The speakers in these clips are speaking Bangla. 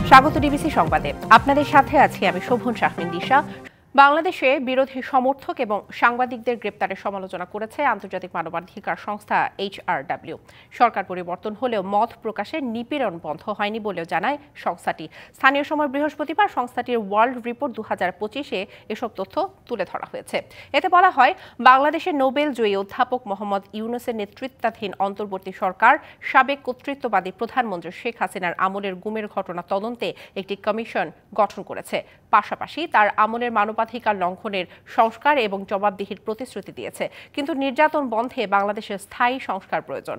স্বাগত ডিবিসি সংবাদে। আপনাদের সাথে আছি আমি শোভন শাহমিন দিশা। বাংলাদেশে বিরোধী সমর্থক এবং সাংবাদিকদের গ্রেপ্তারের সমালোচনা করেছে আন্তর্জাতিক মানবাধিকার সংস্থা HRW। সরকার পরিবর্তন হলেও মত প্রকাশে নিপীড়ন বন্ধ হয়নি বলেও জানায় সংস্থাটি। স্থানীয় সময় বৃহস্পতিবার সংস্থাটির ওয়ার্ল্ড রিপোর্ট 2025-এ এসব তথ্য তুলে ধরা হয়েছে। এতে বলা হয়, বাংলাদেশের নোবেল জয়ী অধ্যাপক মোহাম্মদ ইউনূসের নেতৃত্বাধীন অন্তর্বর্তী সরকার সাবেক কর্তৃত্ববাদী প্রধানমন্ত্রী শেখ হাসিনার আমলের গুমের ঘটনা তদন্তে একটি কমিশন গঠন করেছে। পাশাপাশি তার আমলের মানবাধিকার লঙ্ঘনের সংস্কার এবং জবাবদিহির প্রতিশ্রুতি দিয়েছে। কিন্তু নির্যাতন বন্ধে বাংলাদেশের স্থায়ী সংস্কার প্রয়োজন।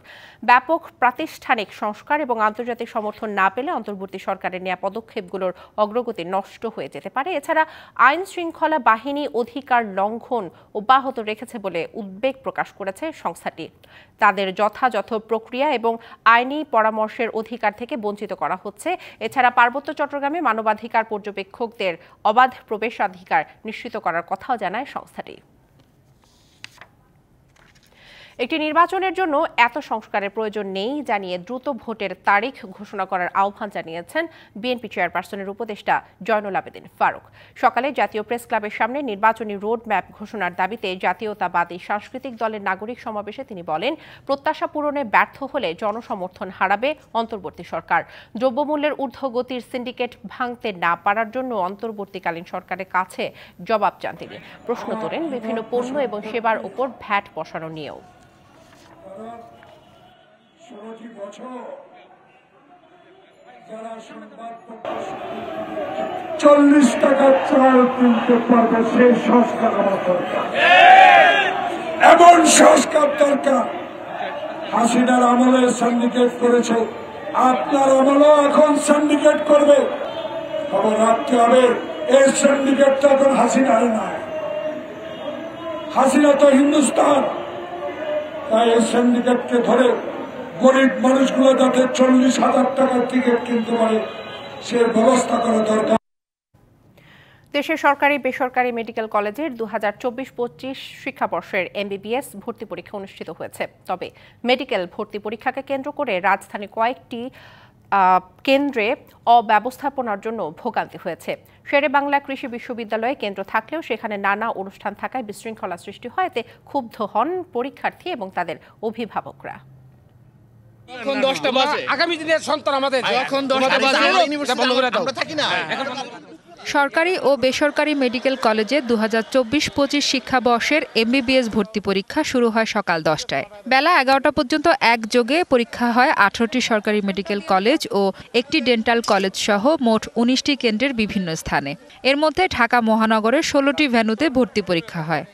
ব্যাপক প্রাতিষ্ঠানিক সংস্কার এবং আন্তর্জাতিক সমর্থন না পেলে অন্তর্বর্তী সরকারের নেওয়া পদক্ষেপগুলোর অগ্রগতি নষ্ট হয়ে যেতে পারে। এছাড়া আইন শৃঙ্খলা বাহিনী অধিকার লঙ্ঘন অব্যাহত রেখেছে বলে উদ্বেগ প্রকাশ করেছে সংস্থাটি। তাদের যথাযথ প্রক্রিয়া এবং আইনি পরামর্শের অধিকার থেকে বঞ্চিত করা হচ্ছে। এছাড়া পার্বত্য চট্টগ্রামে মানবাধিকার পর্যবেক্ষকদের অবাধ প্রবেশাধিকার নিশ্চিত করার কথাও জানায় সংস্থাটি। একটি নির্বাচনের জন্য এত সংস্কারের প্রয়োজন নেই জানিয়ে দ্রুত ভোটের তারিখ ঘোষণা করার আহ্বান জানিয়েছেন বিএনপি চেয়ারপারসনের উপদেষ্টা জয়নুল আবেদিন ফারুক। সকালে জাতীয় প্রেস ক্লাবের সামনে নির্বাচনী রোড ম্যাপ ঘোষণার দাবিতে জাতীয়তাবাদী সাংস্কৃতিক দলের নাগরিক সমাবেশে তিনি বলেন, প্রত্যাশা পূরণে ব্যর্থ হলে জনসমর্থন হারাবে অন্তর্বর্তী সরকার। দ্রব্যমূল্যের ঊর্ধ্বগতির সিন্ডিকেট ভাঙতে না পারার জন্য অন্তর্বর্তীকালীন সরকারের কাছে জবাব চান তিনি। প্রশ্ন তোলেন বিভিন্ন পণ্য এবং সেবার উপর ভ্যাট বসানো নিয়েও। 16টি বছর যারা সংবাদ 40 টাকার চাল কিনতে পারবে, সেই সংস্কার আমার দরকার। এমন সংস্কার দরকার। হাসিনার আমলে সিন্ডিকেট করেছে, আপনার আমলেও এখন সিন্ডিকেট করবে। খবর রাখতে হবে, এই সিন্ডিকেটটা এখন হাসিনার নয়। হাসিনা তো হিন্দুস্তান। তাই এই সিন্ডিকেটকে ধরে গরিব মানুষগুলো যাতে 40,000 টাকার টিকিট কিনতে পারে, সে ব্যবস্থা করা দরকার। দেশের সরকারি বেসরকারি মেডিকেল কলেজের 2024-25 শিক্ষাবর্ষের MBBS ভর্তি পরীক্ষা অনুষ্ঠিত হয়েছে। তবে মেডিকেল ভর্তি পরীক্ষাকে কেন্দ্র করে রাজধানী কয়েকটি কেন্দ্রে অব্যবস্থাপনার জন্য ভোগান্তি হয়েছে। শেরেবাংলা কৃষি বিশ্ববিদ্যালয়ে কেন্দ্র থাকলেও সেখানে নানা অনুষ্ঠান থাকায় বিশৃঙ্খলা সৃষ্টি হয়। এতে ক্ষুব্ধ হন পরীক্ষার্থী এবং তাদের অভিভাবকরা। এখন 10টা বাজে, আগামী দিনের সন্তান আমাদের। এখন 10টা বাজে আমরা থাকি না। সরকারি ও বেসরকারি মেডিকেল কলেজে 2024-25 শিক্ষাবর্ষের MBBS ভর্তি পরীক্ষা শুরু হয় সকাল 10টায়। বেলা 11টা পর্যন্ত একযোগে পরীক্ষা হয় 18টি সরকারি মেডিকেল কলেজ ও একটি ডেন্টাল কলেজ সহ মোট 19টি কেন্দ্রের বিভিন্ন স্থানে। এর মধ্যে ঢাকা মহানগরের 16টি ভেন্যুতে ভর্তি পরীক্ষা হয়।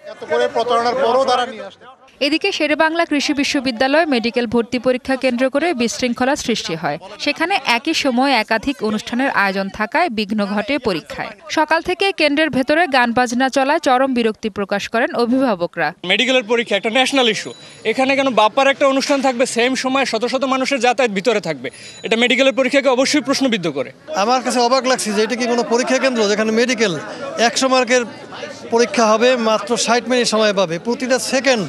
এদিকে শেরেবাংলা কৃষি বিশ্ববিদ্যালয় মেডিকেল ভর্তি পরীক্ষা কেন্দ্র করে বিশৃঙ্খলা সৃষ্টি হয়। সেখানে একই সময় একাধিক অনুষ্ঠানের আয়োজন থাকায় বিঘ্ন ঘটে পরীক্ষায়। সকাল থেকে কেন্দ্রের ভেতরে গান বাজনা চলায় চরম বিরক্তি প্রকাশ করেন অভিভাবকরা। মেডিকেলের পরীক্ষা একটা ন্যাশনাল ইস্যু, এখানে কেন বাপ্পার একটা অনুষ্ঠান থাকবে, সেম সময় শত শত মানুষের যাতায়াত ভিতরে থাকবে, এটা মেডিকেলের পরীক্ষাকে অবশ্যই প্রশ্নবিদ্ধ করে। আমার কাছে অবাক লাগছে যে এটা কি কোনো পরীক্ষা কেন্দ্র যেখানে মেডিকেল 100 মার্কের পরীক্ষা হবে, মাত্র 60 মিনিট সময় পাবে। প্রতিটা সেকেন্ড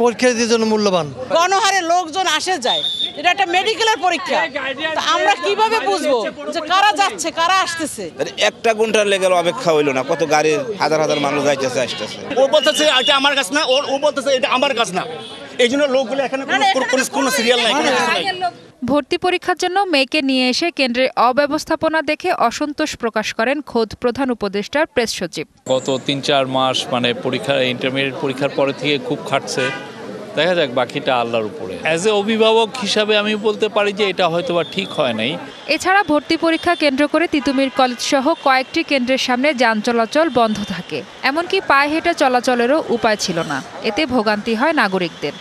পরীক্ষার জন্য মূল্যবান। গণহারে লোকজন আসে যায়, এটা একটা মেডিকেলের পরীক্ষা। আমরা কিভাবে বুঝবো যে কারা যাচ্ছে কারা আসতেছে? একটা ঘন্টার লেগে অপেক্ষা হইল না, কত গাড়ি হাজার হাজার মানুষ যাইতেছে আসতেছে। ও বলতেছে এটা আমার কাছে না, ও বলতেছে এটা আমার কাছে না। এই জন্য লোকগুলো এখানে কোনো সিরিয়াল নাই। ভর্তি পরীক্ষার জন্য মেয়েকে নিয়ে এসে কেন্দ্রে অব্যবস্থাপনা দেখে অসন্তোষ প্রকাশ করেন খোদ প্রধান উপদেষ্টার প্রেস সচিব। গত 3-4 মাস পরীক্ষা ইন্টারমিডিয়েট পরীক্ষার পরে থেকে খুব খাটছে। দেখা যাক, বাকিটা আল্লাহর উপরে। অ্যাজ এ অভিভাবক হিসাবে আমি বলতে পারি যে এটা হয়তো বা ঠিক হয় নাই। এছাড়া ভর্তি পরীক্ষা কেন্দ্র করে তিতুমির কলেজ সহ কয়েকটি কেন্দ্রের সামনে যান চলাচল বন্ধ থাকে। এমনকি পায়ে হেঁটে চলাচলেরও উপায় ছিল না। এতে ভোগান্তি হয় নাগরিকদের।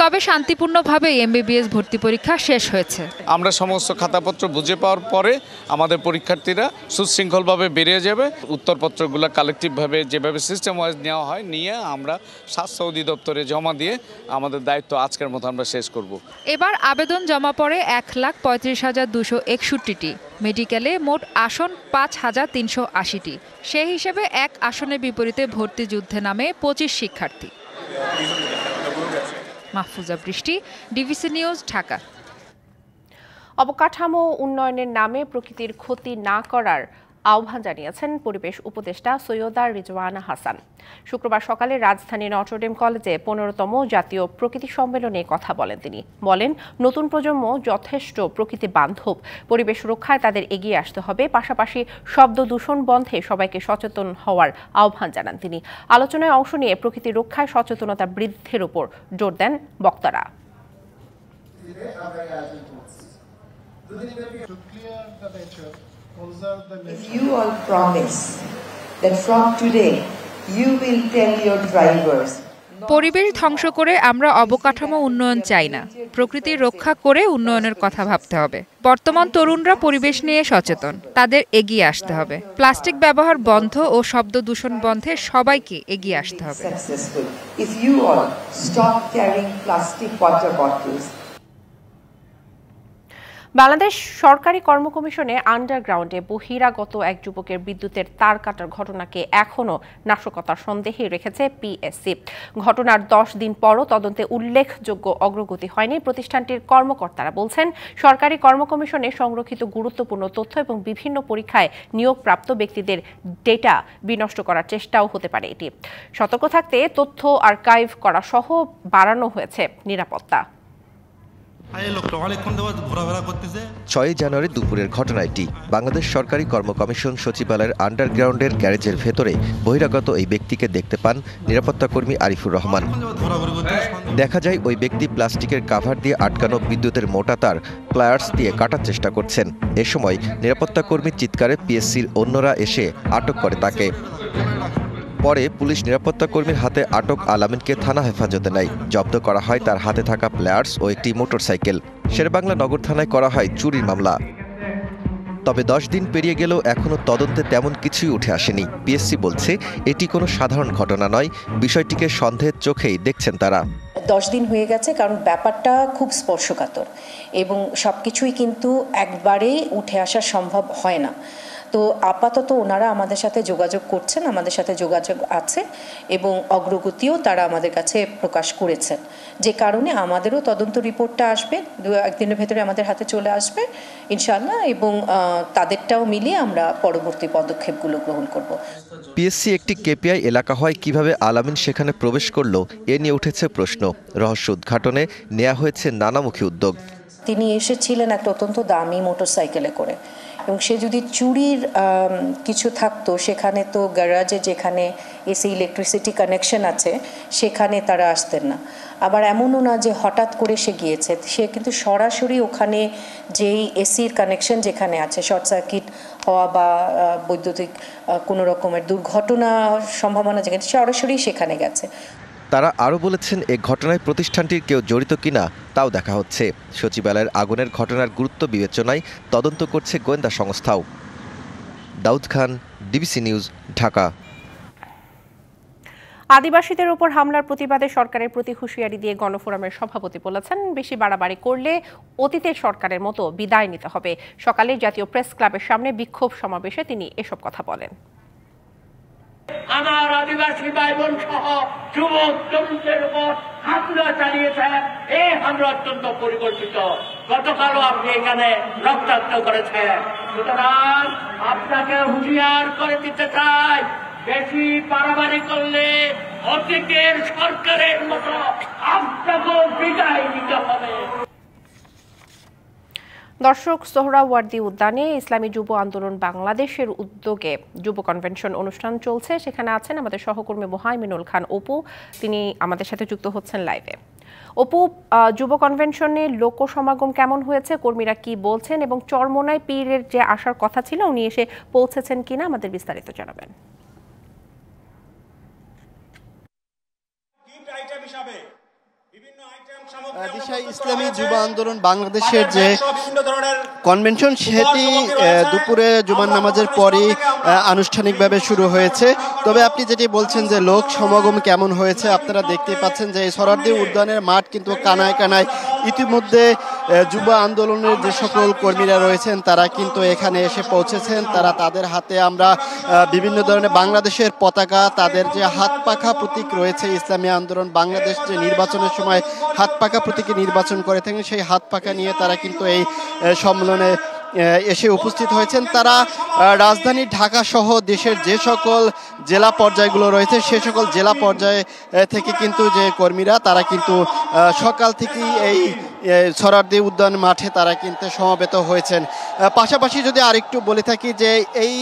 তবে শান্তিপূর্ণভাবে MBBS ভর্তি পরীক্ষা শেষ হয়েছে। আমরা সমস্ত খাতাপত্র বুঝে পাওয়ার পরে আমাদের পরীক্ষার্থীরা সুশৃঙ্খলভাবে বেরিয়ে যাবে। উত্তরপত্রগুলো কালেকটিভভাবে যেভাবে সিস্টেম ওয়াইজ নেওয়া হয় নিয়ে আমরা স্বাস্থ্য অধিদপ্তরে জমা দিয়ে আমাদের দায়িত্ব আজকের মতো আমরা শেষ করব। এবার আবেদন জমা পড়ে 1,35,261টি। মেডিকেলে মোট আসন 5,380টি। সেই হিসেবে এক আসনের বিপরীতে ভর্তি যুদ্ধে নামে 25 শিক্ষার্থী। মাহফুজা বৃষ্টি, ডিবিসি নিউজ, ঢাকা। অবকাঠামো উন্নয়নের নামে প্রকৃতির ক্ষতি না করার আহ্বান জানিয়েছেন পরিবেশ উপদেষ্টা সৈয়দা রিজওয়ানা হাসান। শুক্রবার সকালে রাজধানী নটরডেম কলেজে 15তম জাতীয় প্রকৃতি সম্মেলনে কথা বলেন তিনি। বলেন, নতুন প্রজন্ম যথেষ্ট প্রকৃতি বান্ধব, পরিবেশ রক্ষায় তাদের এগিয়ে আসতে হবে। পাশাপাশি শব্দ দূষণ বন্ধে সবাইকে সচেতন হওয়ার আহ্বান জানান তিনি। আলোচনায় অংশ নিয়ে প্রকৃতি রক্ষায় সচেতনতা বৃদ্ধির উপর জোর দেন বক্তারা। If you all promise that from today you will tell your drivers পরিবেশ ধ্বংস করে আমরা অবকাঠামো উন্নয়ন চাই না, প্রকৃতি রক্ষা করে উন্নয়নের কথা ভাবতে হবে। বর্তমান তরুণরা পরিবেশ নিয়ে সচেতন, তাদের এগিয়ে আসতে হবে। প্লাস্টিক ব্যবহার বন্ধ ও শব্দ দূষণ বন্ধে সবাইকে এগিয়ে আসতে হবে। If you all stop carrying plastic water bottles, Bangladesh সরকারি কর্ম কমিশনে আন্ডারগ্রাউন্ডে বহিরাগত এক যুবকের বিদ্যুতের তার কাটার ঘটনাকে এখনও নাশকতার সন্দেহে রেখেছে পিএসসি। ঘটনার 10 দিন পরও তদন্তে উল্লেখযোগ্য অগ্রগতি হয়নি। প্রতিষ্ঠানটির কর্মকর্তারা বলছেন, সরকারি কর্ম কমিশনে সংরক্ষিত গুরুত্বপূর্ণ তথ্য এবং বিভিন্ন পরীক্ষায় নিয়োগপ্রাপ্ত ব্যক্তিদের ডেটা বিনষ্ট করার চেষ্টাও হতে পারে। এটি সতর্ক থাকতে তথ্য আর্কাইভ করা সহ বাড়ানো হয়েছে নিরাপত্তা। 6 জানুয়ারি দুপুরের ঘটনা এটি। বাংলাদেশ সরকারি কর্ম কমিশন সচিবালয়ের আন্ডারগ্রাউন্ডের গ্যারেজের ভেতরে বহিরাগত এই ব্যক্তিকে দেখতে পান নিরাপত্তা কর্মী আরিফুর রহমান। দেখা যায় ওই ব্যক্তি প্লাস্টিকের কাভার দিয়ে আটকানো বিদ্যুতের মোটা তার প্লায়ার্স দিয়ে কাটার চেষ্টা করছেন। এ সময় নিরাপত্তা কর্মীর চিৎকারে পিএসসির অন্যরা এসে আটক করে তাকে। পরে পুলিশ নিরাপত্তা কর্মীর হাতে আটক আলামিনকে থানা হেফাজতে নেয়। জব্দ করা হয় তার হাতে থাকা প্লেয়ার্স ও একটি মোটরসাইকেল। শেরেবাংলা নগর থানায় করা হয় চুরির মামলা। তবে 10 দিন পেরিয়ে গেলেও এখনও তদন্তে তেমন কিছুই উঠে আসেনি। পিএসসি বলছে এটি কোনো সাধারণ ঘটনা নয়, বিষয়টিকে সন্দেহের চোখেই দেখছেন তারা। 10 দিন হয়ে গেছে, কারণ ব্যাপারটা খুব স্পর্শকাতর এবং সবকিছুই কিন্তু একবারেই উঠে আসা সম্ভব হয় না। তো আপাতত ওনারা আমাদের সাথে যোগাযোগ করছেন, আমাদের সাথে যোগাযোগ আছে এবং অগ্রগতিও তারা আমাদের কাছে প্রকাশ করেছেন, যে কারণে আমাদেরও তদন্ত রিপোর্টটা আসবে 2-1 দিনের ভেতরে আমাদের হাতে চলে আসবে ইনশাআল্লাহ, এবং তাদেরটাও মিলিয়ে আমরা পরবর্তী পদক্ষেপগুলো গ্রহণ করব। পিএসসি একটি কেপিআই এলাকা হয়, কিভাবে আলামিন সেখানে প্রবেশ করলো এ নিয়ে উঠেছে প্রশ্ন। রহস্য উদ্ঘাটনে নেওয়া হয়েছে নানামুখী উদ্যোগ। তিনি এসেছিলেন একটা অত্যন্ত দামি মোটরসাইকেলে করে, এবং সে যদি চুরির কিছু থাকতো সেখানে তো গ্যারাজে যেখানে এসি ইলেকট্রিসিটি কানেকশন আছে সেখানে তারা আসতেন না। আবার এমনও না যে হঠাৎ করে সে গিয়েছে, সে কিন্তু সরাসরি ওখানে যেই এসির কানেকশন যেখানে আছে, শর্ট সার্কিট হওয়া বা বৈদ্যুতিক কোনো রকমের দুর্ঘটনা সম্ভাবনা যেখানে, সরাসরি সেখানে গেছে। তারা আরও বলেছেন, এ ঘটনায় প্রতিষ্ঠানটির কেউ জড়িত কিনা তাও দেখা হচ্ছে। সচিবালয়ের আগুনের ঘটনার গুরুত্ব বিবেচনায় তদন্ত করছে গোয়েন্দা সংস্থাও। Daud Khan, DBC news, Dhaka. আদিবাসীদের উপর হামলার প্রতিবাদে সরকারের প্রতি হুঁশিয়ারি দিয়ে গণফোরামের সভাপতি বলেছেন, বেশি বাড়াবাড়ি করলে অতীতের সরকারের মতো বিদায় নিতে হবে। সকালে জাতীয় প্রেস ক্লাবের সামনে বিক্ষোভ সমাবেশে তিনি এসব কথা বলেন। আমার আদিবাসী ভাই বোন সহ যুবক তরুণদের উপর হামলা চালিয়েছেন। এই হামলা অত্যন্ত পরিকল্পিত। গতকালও আপনি এখানে রক্তাক্ত করেছেন। সুতরাং আপনাকে হুঁশিয়ার করে দিতে চাই, বেশি বাড়াবাড়ি করলে অতীতের সরকারের মতো আপনাকেও বিদায় নিতে হবে। দর্শক, সোহরাওয়ার্দী উদ্যানে ইসলামী যুব আন্দোলন বাংলাদেশের উদ্যোগে যুব কনভেনশন অনুষ্ঠান চলছে। সেখানে আছেন আমাদের সহকর্মী মোহাইমিনুল খান অপু, তিনি আমাদের সাথে যুক্ত হচ্ছেন লাইভে। অপু, যুব কনভেনশনে লোক সমাগম কেমন হয়েছে, কর্মীরা কি বলছেন এবং চরমোনাই পীরের যে আসার কথা ছিল উনি এসে পৌঁছেছেন কিনা আমাদের বিস্তারিত জানাবেন। ইসলামী যুব আন্দোলন বাংলাদেশের যে কনভেনশন সেটি দুপুরে জুমার নামাজের পরই আনুষ্ঠানিকভাবে শুরু হয়েছে। তবে আপনি যেটি বলছেন যে লোক সমাগম কেমন হয়েছে, আপনারা দেখতে পাচ্ছেন যে সোহরাওয়ার্দী উদ্যানের মাঠ কিন্তু কানায় কানায় ইতিমধ্যে যুব আন্দোলনের যে সকল কর্মীরা রয়েছেন তারা কিন্তু এখানে এসে পৌঁছেছেন। তারা তাদের হাতে আমরা বিভিন্ন ধরনের বাংলাদেশের পতাকা, তাদের যে হাত পাখা প্রতীক রয়েছে, ইসলামী আন্দোলন বাংলাদেশ যে নির্বাচনের সময় হাত পাখা প্রতীকে নির্বাচন করে থাকেন, সেই হাত পাখা নিয়ে তারা কিন্তু এই সম্মেলনে এসে উপস্থিত হয়েছেন। তারা রাজধানী ঢাকা সহ দেশের যে সকল জেলা পর্যায়গুলো রয়েছে সে সকল জেলা পর্যায়ে থেকে কিন্তু যে কর্মীরা তারা কিন্তু সকাল থেকেই এই সোহরাওয়ার্দী উদ্যান মাঠে তারা কিন্তু সমবেত হয়েছেন। পাশাপাশি যদি আরেকটু বলে থাকি যে এই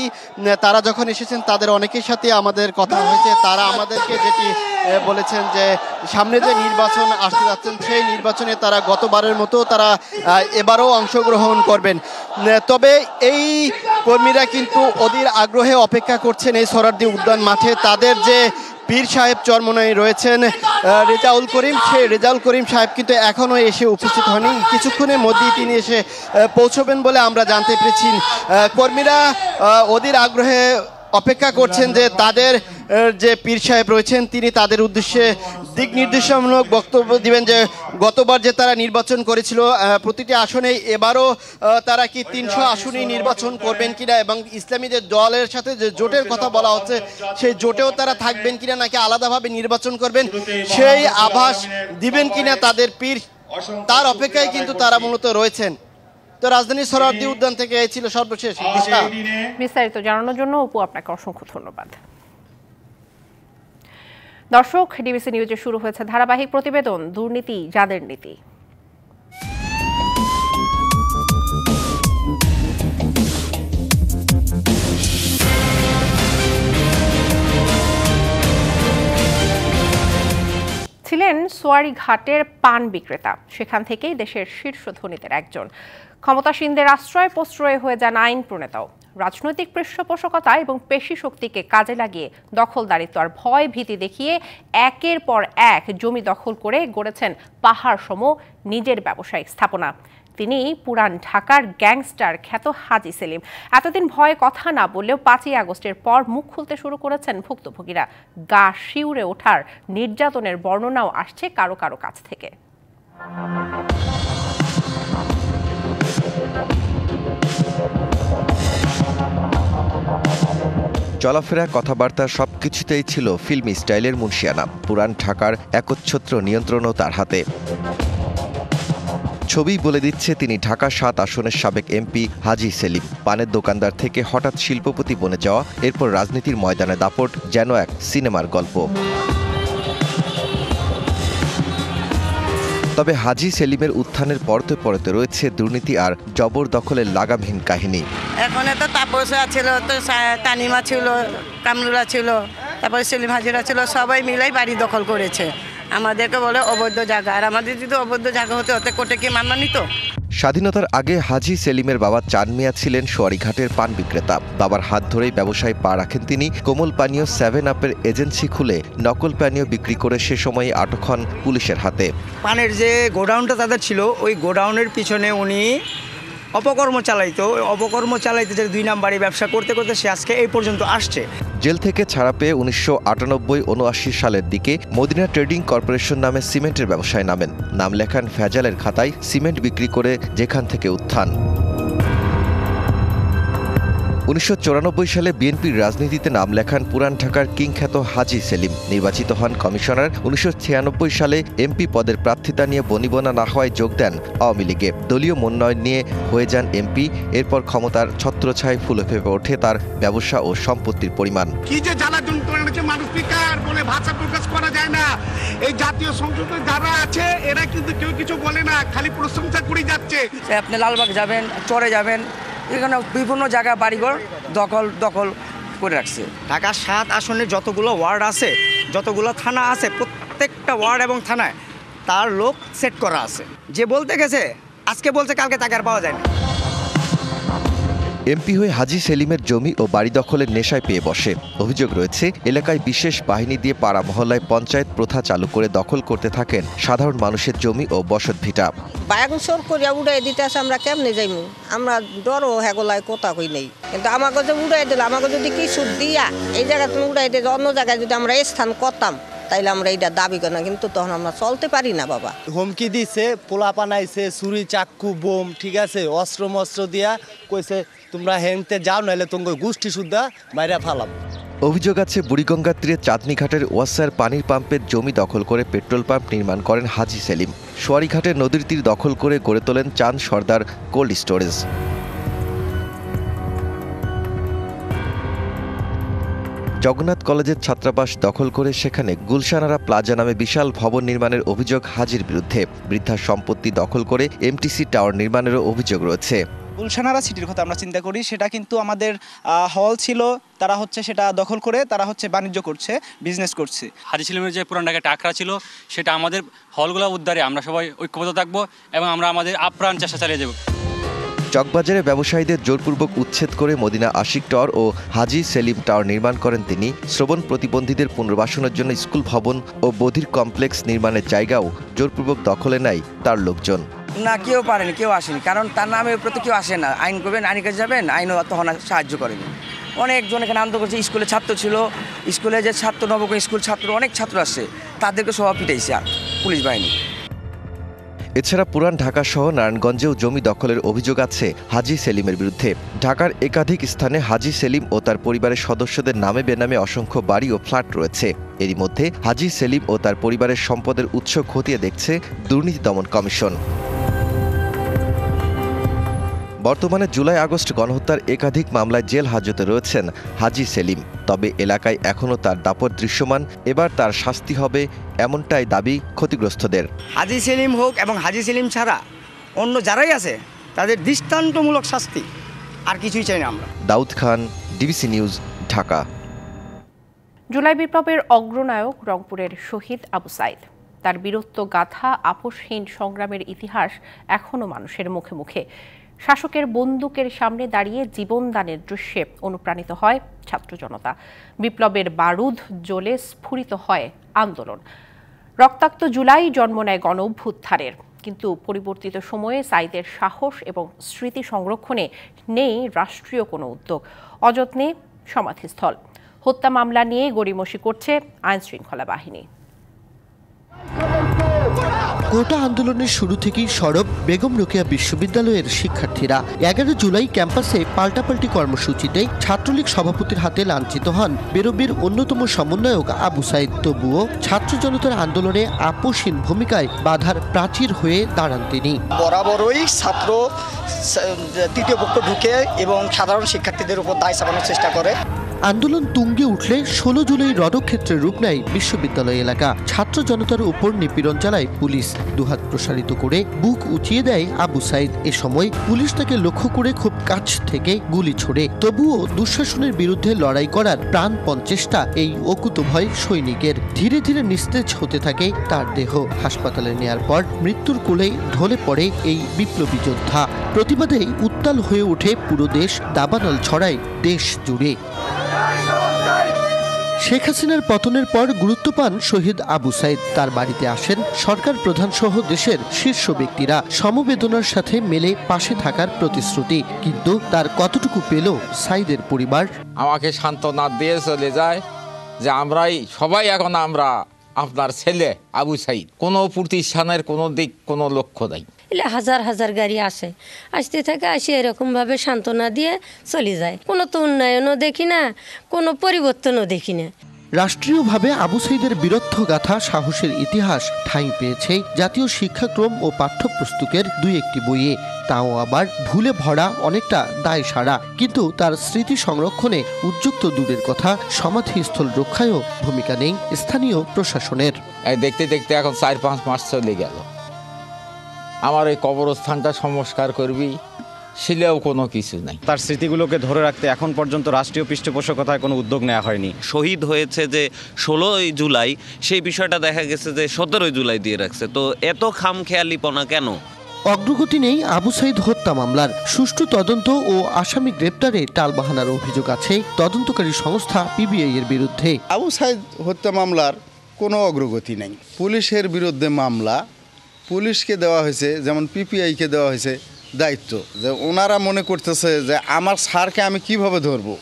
তারা যখন এসেছেন তাদের অনেকের সাথে আমাদের কথা হয়েছে, তারা আমাদেরকে যেটি বলেছেন যে সামনে যে নির্বাচন আসতে যাচ্ছেন সেই নির্বাচনে তারা গতবারের মতো তারা এবারও অংশগ্রহণ করবেন। তবে এই কর্মীরা কিন্তু অধীর আগ্রহে অপেক্ষা করছেন এই সোহরাওয়ার্দী উদ্যান মাঠে। তাদের যে পীর সাহেব চরমনাই রয়েছেন রেজাউল করিম, সেই রেজাউল করিম সাহেব কিন্তু এখনও এসে উপস্থিত হয়নি। কিছুক্ষণের মধ্যেই তিনি এসে পৌঁছবেন বলে আমরা জানতে পেরেছি। কর্মীরা অধীর আগ্রহে অপেক্ষা করছেন যে তাদের যে পীর সাহেব রয়েছেন তিনি তাদের উদ্দেশ্যে দিক নির্দেশনামূলক বক্তব্য দিবেন যে গতবার যে তারা নির্বাচন করেছিল প্রতিটি আসনে, এবারও তারা কি 300 আসনেই নির্বাচন করবেন কিনা এবং ইসলামী যে দলের সাথে যে জোটের কথা বলা হচ্ছে সেই জোটেও তারা থাকবেন কিনা নাকি আলাদাভাবে নির্বাচন করবেন সেই আভাস দিবেন কিনা তাদের পীর, তার অপেক্ষায় কিন্তু তারা মূলত রয়েছেন। তো রাজধানীর সোহরাওয়ার্দী উদ্যান থেকে এই ছিল সর্বশেষ। বিস্তারিত জানানোর জন্য অপু আপনাকে অসংখ্য ধন্যবাদ। দর্শক, ডিবিসি নিউজে শুরু হয়েছে ধারাবাহিক প্রতিবেদন দুর্নীতি যাদের নীতি। ছিলেন সোয়ারি ঘাটের পান বিক্রেতা, সেখান থেকেই দেশের শীর্ষ ধনীদের একজন। ক্ষমতাসীনদের আশ্রয় প্রশ্রয় হয়ে যান আইন প্রণেতাও। রাজনৈতিক পৃষ্ঠপোষকতা এবং পেশি শক্তিকে কাজে লাগিয়ে দখলদারিত্ব আর ভয় ভীতি দেখিয়ে একের পর এক জমি দখল করে গড়েছেন পাহাড় সম নিজের ব্যবসায়িক স্থাপনা। তিনি পুরান ঢাকার গ্যাংস্টার খ্যাত হাজি সেলিম। এতদিন ভয়ে কথা না বললেও 5ই আগস্টের পর মুখ খুলতে শুরু করেছেন ভুক্তভোগীরা। গা শিউরে ওঠার নির্যাতনের বর্ণনাও আসছে কারো কারো কাছ থেকে। চলাফেরা, কথাবার্তা সবকিছুতেই ছিল ফিল্মি স্টাইলের মুন্সিয়ানা। পুরান ঢাকার একচ্ছত্র নিয়ন্ত্রণও তার হাতে। ছবি বলে দিচ্ছে তিনি ঢাকা 7 আসনের সাবেক এমপি হাজি সেলিম। পানের দোকানদার থেকে হঠাৎ শিল্পপতি বনে যাওয়া, এরপর রাজনীতির ময়দানে দাপট, যেন এক সিনেমার গল্প। তবে হাজি সেলিমের উত্থানের পরতে পরতে রয়েছে দুর্নীতি আর জবরদখলের লাগামহীন কাহিনী। এখন তো তাপসা ছিল, তো তানিমা ছিল, কামরুলা ছিল, তারপরে সেলিম হাজিরা ছিল, সবাই মিলাই বাড়ি দখল করেছে। আমাদেরকে বলে অবৈধ জায়গা, আর আমাদের যদি অবৈধ জায়গা হতে হতে কোর্টে কি মামলা নিত? স্বাধীনতার আগে হাজি সেলিমের বাবা চাঁদ মিয়া ছিলেন সোয়ারিঘাটের পান বিক্রেতা। বাবার হাত ধরেই ব্যবসায় পা রাখেন তিনি। কোমল পানীয় 7 আপের এজেন্সি খুলে নকল পানীয় বিক্রি করে সে সময় আটক হন পুলিশের হাতে। পানের যে গোডাউনটা তাদের ছিল, ওই গোডাউনের পিছনে উনি অপকর্ম চালাইতো। অপকর্ম চালাইতে যে 2 নাম্বারি ব্যবসা করতে করতে সে আজকে এই পর্যন্ত আসছে। জেল থেকে ছাড়া পেয়ে 1998-79 সালের দিকে মদিনা ট্রেডিং কর্পোরেশন নামে সিমেন্টের ব্যবসায় নামেন। নাম লেখান ফেজালের খাতায়, সিমেন্ট বিক্রি করে যেখান থেকে উত্থান। 1994 সালে বিএনপির রাজনীতিতে নাম লেখান পুরান ঢাকার কিংখ্যাত হাজি সেলিম। নির্বাচিত হন কমিশনার। 1996 সালে এমপি পদের প্রার্থিতা নিয়ে বনিবনা না হওয়ায় যোগ দেন আওয়ামী লীগে। দলীয় মনোনয়ন নিয়ে হয়ে যান এমপি। এরপর ক্ষমতার ছত্রছায়ায় ফুলে ফেপে ওঠে তার ব্যবসা ও সম্পত্তির পরিমাণ। কি যে জ্বালাতন করেছে মানুষ, স্পিকার বলে ভাষা প্রকাশ করা যায় না। এই জাতীয় সংসদে যারা আছে এরা কিন্তু কেউ কিছু বলে না, খালি প্রশংসা করে যাচ্ছে। আপনি লালবাগ যাবেন, চরে যাবেন, এখানে বিভিন্ন জায়গায় বাড়িঘর দখল করে রাখছে। ঢাকা 7 আসনে যতগুলো ওয়ার্ড আছে, যতগুলো থানা আছে, প্রত্যেকটা ওয়ার্ড এবং থানায় তার লোক সেট করা আছে। যে বলতে গেছে আজকে বলছে কালকে তাকে আর পাওয়া যায় না। এমপি হয়ে হাজি সেলিমের জমি ও বাড়ি দখলের নেশায় পেয়ে বসে। অভিযোগ রয়েছে এলাকায় বিশেষ বাহিনী দিয়ে পাড়া মহল্লায় পঞ্চায়েত প্রথা চালু করে দখল করতে থাকেন সাধারণ মানুষের জমি ও বসতভিটা। বায়াগুন সর করিয়া উড়াই দিতে আসে, আমরা কেমনে যাইমু? আমরা ডরও হেগলায় কথা কই নেই, কিন্তু আমাকে যে উড়াই দিল, আমাকে যদি কিছু দিয়া এই জায়গা তুমি উড়াই দিয়ে অন্য জায়গায় যদি আমরা স্থান করতাম তাইলে আমরা এইটা দাবি করি না, কিন্তু তখন আমরা চলতে পারি না বাবা। হুমকি দিছে, পোলা পানাইছে, ছুরি চাক্কু বোম, ঠিক আছে, অস্ত্র মস্ত্র দিয়া কইছে তোমরা হেনতে যাও, নাহলে তোমার গোষ্ঠী সুদ্ধা মাইরা ফালাম। অভিযোগ আছে বুড়িগঙ্গার তীরে চাঁদনীঘাটের ওয়াসার পানির পাম্পের জমি দখল করে পেট্রোল পাম্প নির্মাণ করেন হাজী সেলিম। সোয়ারিঘাটের নদীর তীর দখল করে গড়ে তোলেন চাঁদ সর্দার কোল্ড স্টোরেজ। জগন্নাথ কলেজের ছাত্রাবাস দখল করে সেখানে গুলশানারা প্লাজা নামে বিশাল ভবন নির্মাণের অভিযোগ হাজীর বিরুদ্ধে। বৃদ্ধার সম্পত্তি দখল করে এমটিসি টাওয়ার নির্মাণেরও অভিযোগ রয়েছে। গুলশানারা সিটির কথা আমরা চিন্তা করি, সেটা কিন্তু আমাদের হল ছিল, তারা হচ্ছে সেটা দখল করে তারা হচ্ছে বাণিজ্য করছে, বিজনেস করছে। হাজী সেলিমের যে পুরান ঢাকায় টাকরা ছিল, সেটা আমাদের হলগুলো উদ্ধারে আমরা সবাই ঐক্যবদ্ধ থাকবো এবং আমরা আমাদের আপ্রাণ চেষ্টা চালিয়ে যাব। চকবাজারে ব্যবসায়ীদের জোরপূর্বক উচ্ছেদ করে মদিনা আশিক টাওয়ার ও হাজী সেলিম টাওয়ার নির্মাণ করেন তিনি। শ্রবণ প্রতিবন্ধীদের পুনর্বাসনের জন্য স্কুল ভবন ও বধির কমপ্লেক্স নির্মাণের জায়গাও জোরপূর্বক দখলে নেয় তার লোকজন। না, কেউ পারেনি, কেউ আসেনি, কারণ তার নামের প্রতি কেউ আসে না। আইন করবেন, আইনের কাছে যাবেন, আইনও তখন সাহায্য করেনি। অনেকজন এখানে আন্দোলন করছে, স্কুলে ছাত্র ছিল, স্কুলে যে ছাত্র নবগণ স্কুল ছাত্র অনেক ছাত্র আসছে, তাদেরকে সব পিটাইছে পুলিশ বাহিনী। এছাড়া পুরান ঢাকা সহ নারায়ণগঞ্জেও জমি দখলের অভিযোগ আছে হাজী সেলিমের বিরুদ্ধে। ঢাকার একাধিক স্থানে হাজী সেলিম ও তার পরিবারের সদস্যদের নামে বেনামে অসংখ্য বাড়ি ও ফ্ল্যাট রয়েছে। এরই মধ্যে হাজী সেলিম ও তার পরিবারের সম্পদের উৎস খতিয়ে দেখছে দুর্নীতি দমন কমিশন। বর্তমানে জুলাই আগস্ট গণহত্যার একাধিক মামলায় জেল হাজতে রয়েছেন হাজী সেলিম। তবে এলাকায় এখনও তার দাপট দৃশ্যমান। এবার তার শাস্তি হবে এমনটাই দাবি ক্ষতিগ্রস্তদের। হাজী সেলিম হোক এবং হাজী সেলিম ছাড়া অন্য যারাই আছে তাদের দৃষ্টান্তমূলক শাস্তি, আর কিছুই চাই না আমরা। Daud Khan, DBC news, Dhaka. জুলাই বিপ্লবের অগ্রনায়ক রংপুরের শহীদ আবু সাইদ। তার বীরত্ব গাথা, আপোষহীন সংগ্রামের ইতিহাস এখনও মানুষের মুখে মুখে। শাসকের বন্দুকের সামনে দাঁড়িয়ে জীবনদানের দৃশ্যে অনুপ্রাণিত হয় ছাত্র জনতা। বিপ্লবের বারুদ জ্বলে স্ফুরিত হয় আন্দোলন। রক্তাক্ত জুলাই জন্ম নেয় গণ অভ্যুত্থানের। কিন্তু পরিবর্তিত সময়ে সাইদের সাহস এবং স্মৃতি সংরক্ষণে নেই রাষ্ট্রীয় কোনো উদ্যোগ। অযত্নে সমাধিস্থল। হত্যা মামলা নিয়ে গড়িমসি করছে আইনশৃঙ্খলা বাহিনী। কোটা আন্দোলনের শুরু থেকেই সরব বেগম রোকেয়া বিশ্ববিদ্যালয়ের শিক্ষার্থীরা। 11 জুলাই ক্যাম্পাসে পাল্টাপাল্টি কর্মসূচিতে ছাত্রলীগ সভাপতির হাতে লাঞ্ছিত হন বেরোবির অন্যতম সমন্বয়ক আবু সাইদ। তবুও ছাত্র জনতার আন্দোলনে আপোষহীন ভূমিকায় বাধার প্রাচীর হয়ে দাঁড়ান তিনি। বরাবরই ছাত্র তৃতীয় পক্ষ ঢুকে এবং সাধারণ শিক্ষার্থীদের উপর দায় চাপানোর চেষ্টা করে। আন্দোলন তুঙ্গে উঠলে 16 জুলাই রণক্ষেত্রের রূপ নেয় বিশ্ববিদ্যালয় এলাকা। ছাত্র জনতার উপর নিপীড়ন চালায় পুলিশ। দুহাত প্রসারিত করে বুক উঁচিয়ে দেয় আবু সাইদ। এ সময় পুলিশ তাকে লক্ষ্য করে খুব কাছ থেকে গুলি ছোড়ে। তবুও দুঃশাসনের বিরুদ্ধে লড়াই করার প্রাণপণ চেষ্টা এই অকুতভয় সৈনিকের। ধীরে ধীরে নিস্তেজ হতে থাকে তার দেহ। হাসপাতালে নেয়ার পর মৃত্যুর কোলে ঢলে পড়ে এই বিপ্লবী যোদ্ধা। প্রতিবাদেই উত্তাল হয়ে ওঠে পুরো দেশ। দাবানল ছড়ায় দেশ জুড়ে। শেখ হাসিনার পতনের পর গুরুত্ব পান শহীদ আবু সাইদ। তার বাড়িতে আসেন সরকার প্রধান সহ দেশের শীর্ষ ব্যক্তিরা। সমবেদনার সাথে মেলে পাশে থাকার প্রতিশ্রুতি। কিন্তু তার কতটুকু পেল সাইদের পরিবার? আমাকে সান্ত্বনা দিয়ে চলে যায় যে আমরাই সবাই এখন আমরা আপনার ছেলে আবু সাইদ। কোনো প্রতিষ্ঠানের কোনো দিক কোনো লক্ষ্য নাই। হাজার হাজার গাড়ি আসে, আসতে থাকে, আসে এরকমভাবে সান্ত্বনা দিয়ে চলে যায়। কোনো তো উন্নয়নও দেখি না, কোনো পরিবর্তনও দেখি না। রাষ্ট্রীয়ভাবে আবু সাইদের বীরত্ব গাথা, সাহসের ইতিহাস ঠাঁই পেয়েছে জাতীয় শিক্ষাক্রম ও পাঠ্যপুস্তকের 2-1টি বইয়ে। তাও আবার ভুলে ভরা, অনেকটা দায় সারা। কিন্তু তার স্মৃতি সংরক্ষণে উদ্যোগ তো দূরের কথা, সমাধিস্থল রক্ষায়ও ভূমিকা নেই স্থানীয় প্রশাসনের। দেখতে দেখতে এখন 4-5 মাস চলে গেল। আমার এই কবরস্থানটা সংস্কার করবি, শিলেও কোনো কিছু নাই। তার স্মৃতিগুলোকে ধরে রাখতে এখন পর্যন্ত রাষ্ট্রীয় পৃষ্ঠপোষকতায় কোনো উদ্যোগ নেওয়া হয়নি। শহীদ হয়েছে যে 16 জুলাই, সেই বিষয়টা দেখা গেছে যে 17 জুলাই দিয়ে রাখছে। তো এত খামখেয়ালিপনা কেন? অগ্রগতি নেই আবু সাইদ হত্যা মামলার। সুষ্ঠু তদন্ত ও আসামি গ্রেপ্তারে টালবাহানার অভিযোগ আছে তদন্তকারী সংস্থা পিবিআই এর বিরুদ্ধে। আবু সাইদ হত্যা মামলার কোনো অগ্রগতি নেই। পুলিশের বিরুদ্ধে মামলা, পুলিশকে দেওয়া হয়েছে, যেমন পিপিআইকে দেওয়া হয়েছে দায়িত্ব, যে ওনারা মনে করতেছে যে আমার স্যারকে আমি কিভাবে ধরবো।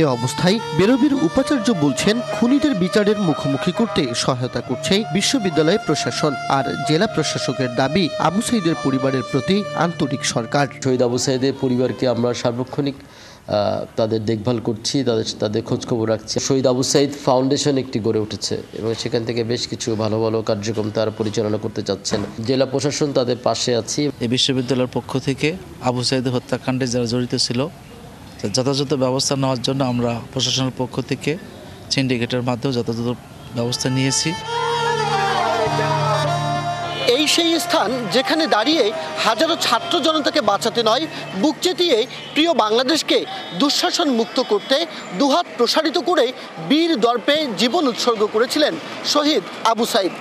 এ অবস্থায় বেরবির উপাচার্য বলছেন, খুনিদের বিচারের মুখোমুখি করতে সহায়তা করছে বিশ্ববিদ্যালয় প্রশাসন। আর জেলা প্রশাসকের দাবি, আবু সাঈদের পরিবারের প্রতি আন্তরিক সরকার। শহীদ আবু সাঈদের পরিবারকে আমরা সার্বক্ষণিক তাদের দেখভাল করছি, তাদের খোঁজখবর রাখছি। শহীদ আবু সাঈদ ফাউন্ডেশন একটি গড়ে উঠেছে এবং সেখান থেকে বেশ কিছু ভালো ভালো কার্যক্রম তারা পরিচালনা করতে চাচ্ছেন। জেলা প্রশাসন তাদের পাশে আছি। এই বিশ্ববিদ্যালয়ের পক্ষ থেকে আবু সাঈদের হত্যাকাণ্ডে যারা জড়িত ছিল যথাযথ ব্যবস্থা নেওয়ার জন্য আমরা প্রশাসনের পক্ষ থেকে সিন্ডিকেটের মাধ্যমে যথাযথ ব্যবস্থা নিয়েছি। এই সেই স্থান যেখানে দাঁড়িয়ে হাজারো ছাত্র জনতাকে বাঁচাতে নয়, বুক চেতিয়ে প্রিয় বাংলাদেশকে দুঃশাসন মুক্ত করতে দুহাত প্রসারিত করে বীর দর্পে জীবন উৎসর্গ করেছিলেন শহীদ আবু সাঈদ।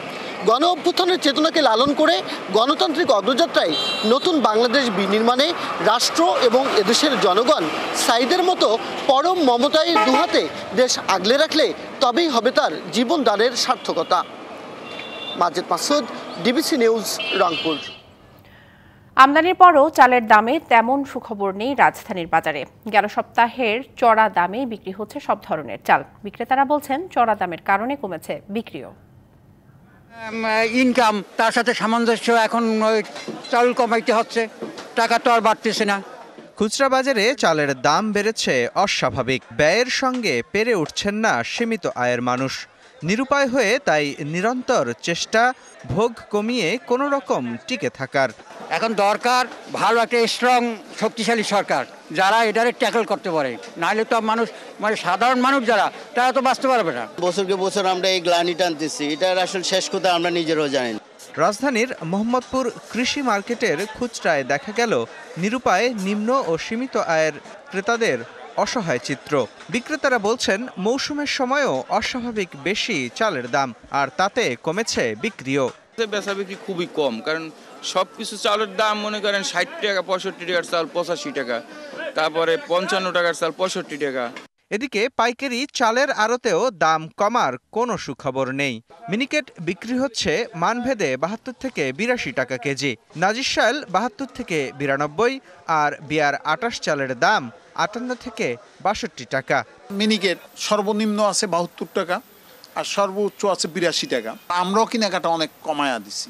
গণ অভ্যুত্থানের চেতনাকে লালন করে গণতান্ত্রিক অগ্রযাত্রায় নতুন বাংলাদেশ বিনির্মাণে রাষ্ট্র এবং এদেশের জনগণ সাঈদের মতো পরম মমতায় দুহাতে দেশ আগলে রাখলে তবেই হবে তার জীবনদানের সার্থকতা। Majed Masud, DBC news, Rangpur. আমদানির পরও চালের দামে তেমন সুখবর নেই রাজধানীর বাজারে। গেল সপ্তাহের চড়া দামে বিক্রি হচ্ছে সব ধরনের চাল। বিক্রেতারা বলছেন, চড়া দামের কারণে কমেছে বিক্রিও। ইনকাম তার সাথে সামঞ্জস্য, এখন চাল কমাইতে হচ্ছে, টাকা তো আর বাড়তেছে না। খুচরা বাজারে চালের দাম বেড়েছে অস্বাভাবিক। ব্যয়ের সঙ্গে পেরে উঠছেন না সীমিত আয়ের মানুষ। নিরুপায় হয়ে তাই নিরন্তর চেষ্টা ভোগ কমিয়ে কোনো রকম টিকে থাকার। এখন দরকার ভালো একটা স্ট্রং শক্তিশালী সরকার, যারা এটারে ট্যাকল করতে পারে। নাহলে তো মানুষ, মানে সাধারণ মানুষ যারা, তারা তো বাঁচতে পারবে না। বছরকে বছর আমরা এই গ্লানি টানতেছি, এটার আসলে শেষ কথা আমরা নিজেরাও জানি না। রাজধানীর মোহাম্মদপুর কৃষি মার্কেটের খুচরায় দেখা গেল নিরুপায় নিম্ন ও সীমিত আয়ের ক্রেতাদের অসহায় চিত্র। বিক্রেতারা বলছেন, মৌসুমের সময়ও অস্বাভাবিক বেশি চালের দাম, আর তাতে কমেছে বিক্রিও। বেচা বিক্রি খুবই কম, কারণ সব কিছু চালের দাম মনে করেন 60 টাকা, 65 টাকার চাল 85 টাকা, তারপরে 55 টাকার চাল 65 টাকা। এদিকে পাইকারি চালের আড়তেও দাম কমার কোনো সুখবর নেই। মিনিকেট বিক্রি হচ্ছে মানভেদে 72 থেকে 82 টাকা কেজি, নাজির চাল 72 থেকে 92, আর বিয়ার 28 চালের দাম 58 থেকে 62 টাকা। মিনিকেট সর্বনিম্ন আছে 72 টাকা আর সর্বোচ্চ আছে 82 টাকা। আমরাও কেনাকাটা অনেক কমায়া দিছি,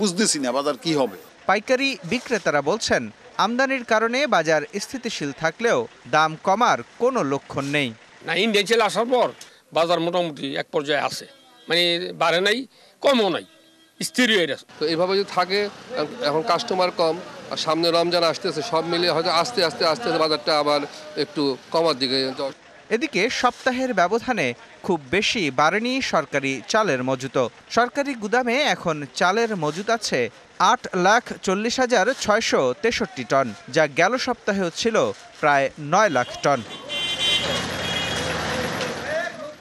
বুঝতেছি না বাজার কি হবে। পাইকারি বিক্রেতারা বলছেন, আমদানির কারণে বাজার স্থিতিশীল থাকলেও দাম কমার কোনো লক্ষণ নেই। না, ইন্ডিয়ান চাল আসার পর বাজার মোটামুটি এক পর্যায়ে আছে, মানে বাড়ে নাই কমও নাই, স্থির হয়ে গেছে। তো এইভাবে যদি থাকে, এখন কাস্টমার কম আর সামনে রমজান আসতেছে, সব মিলে হয়তো আস্তে আস্তে বাজারটা আবার একটু কমার দিকে। এদিকে সপ্তাহের ব্যবধানে খুব বেশি বাড়েনি সরকারি চালের মজুত। সরকারি গুদামে এখন চালের মজুত আছে 8,40,663 টন, যা গেল সপ্তাহেও ছিল প্রায় 9 লাখ টন।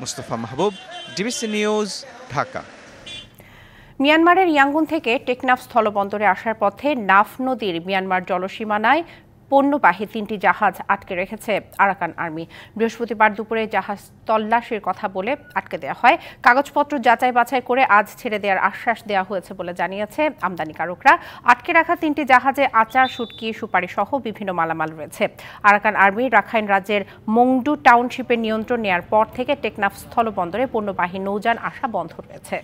মুস্তফা মাহবুব, ডিবিসি নিউজ, ঢাকা। মিয়ানমারের ইয়াঙ্গুন থেকে টেকনাফ স্থলবন্দরে আসার পথে নাফ নদীর মিয়ানমার জলসীমানায় পণ্যবাহী 3টি জাহাজ আটকে রেখেছে আরাকান আর্মি। বৃহস্পতিবার দুপুরে জাহাজ তল্লাশির কথা বলে আটকে দেওয়া হয়। কাগজপত্র যাচাই বাছাই করে আজ ছেড়ে দেওয়ার আশ্বাস দেওয়া হয়েছে বলে জানিয়েছে আমদানিকারকরা। আটকে রাখা 3টি জাহাজে আচার, শুটকি, সুপারি সহ বিভিন্ন মালামাল রয়েছে। আরাকান আর্মি রাখাইন রাজ্যের মংডু টাউনশিপের নিয়ন্ত্রণ নেয়ার পর থেকে টেকনাফ স্থলবন্দরে পণ্যবাহী নৌযান আসা বন্ধ রয়েছে।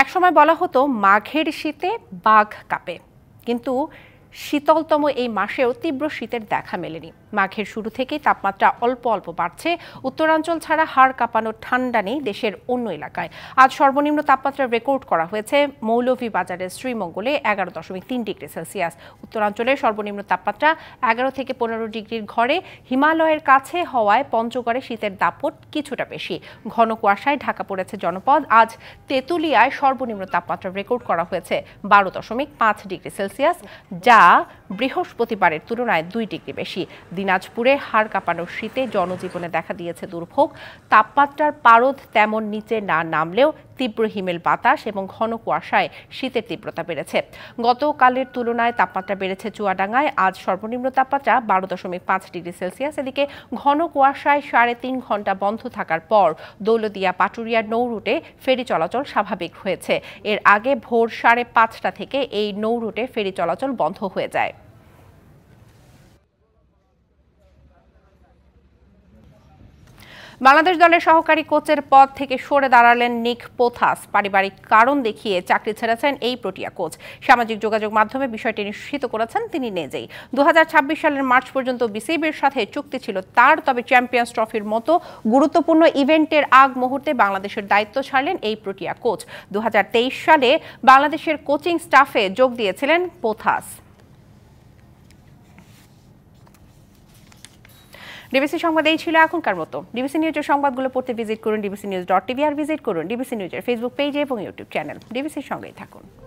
একসময় বলা হতো মাঘের শীতে বাঘ কাঁপে, কিন্তু শীতলতম এই মাসেও তীব্র শীতের দেখা মেলেনি। মাঘের শুরু থেকেই তাপমাত্রা অল্প অল্প বাড়ছে। উত্তরাঞ্চল ছাড়া হাড় কাঁপানো ঠান্ডা নেই দেশের অন্য এলাকায়। আজ সর্বনিম্ন তাপমাত্রা রেকর্ড করা হয়েছে মৌলভীবাজারের শ্রীমঙ্গলে 11.3 ডিগ্রি সেলসিয়াস। উত্তরাঞ্চলের সর্বনিম্ন তাপমাত্রা 11 থেকে 15 ডিগ্রির ঘরে। হিমালয়ের কাছে হওয়ায় পঞ্চগড়ে শীতের দাপট কিছুটা বেশি। ঘন কুয়াশায় ঢাকা পড়েছে জনপদ। আজ তেঁতুলিয়ায় সর্বনিম্ন তাপমাত্রা রেকর্ড করা হয়েছে 12.5 ডিগ্রি সেলসিয়াস, যা বৃহস্পতিবারের তুলনায় 2 ডিগ্রি বেশি। দিনাজপুরে হাড় কাঁপানোর শীতে জনজীবনে দেখা দিয়েছে দুর্ভোগ। তাপমাত্রার পারদ তেমন নিচে না নামলেও তীব্র হিমেল বাতাস এবং ঘন কুয়াশায় শীতের তীব্রতা বেড়েছে। গতকালের তুলনায় তাপমাত্রা বেড়েছে চুয়াডাঙ্গায়। আজ সর্বনিম্ন তাপমাত্রা 12.5 ডিগ্রি সেলসিয়াস। এদিকে ঘন কুয়াশায় 3.5 ঘন্টা বন্ধ থাকার পর দৌলতদিয়া পাটুরিয়া নৌ রুটে ফেরি চলাচল স্বাভাবিক হয়েছে। এর আগে ভোর 5:30 থেকে এই নৌ রুটে ফেরি চলাচল বন্ধ হয়ে যায়। বাংলাদেশ দলের সহকারী কোচের পদ থেকে সরে দাঁড়ালেন নিক পোথাস। পারিবারিক কারণ দেখিয়ে চাকরি ছেড়েছেন এই প্রোটিয়া কোচ। সামাজিক যোগাযোগ মাধ্যমে বিষয়টি নিশ্চিত করেছেন তিনি নিজেই। 2026 সালের মার্চ পর্যন্ত বিসিবির সাথে চুক্তি ছিল তার, তবে চ্যাম্পিয়ন্স ট্রফির মতো গুরুত্বপূর্ণ ইভেন্টের আগ মুহূর্তে বাংলাদেশের দায়িত্ব ছাড়লেন এই প্রোটিয়া কোচ। 2023 সালে বাংলাদেশের কোচিং স্টাফে যোগ দিয়েছিলেন পোথাস। ডিবিসি সংবাদ এই ছিল এখনকার মতো। ডিবিসি নিউজের সংবাদগুলো পড়তে ভিজিট করুন dbcnews.tv আর ভিজিট করুন ডিবিসি নিউজের ফেসবুক পেজ এবং ইউটিউব চ্যানেল। ডিবিসির সঙ্গেই থাকুন।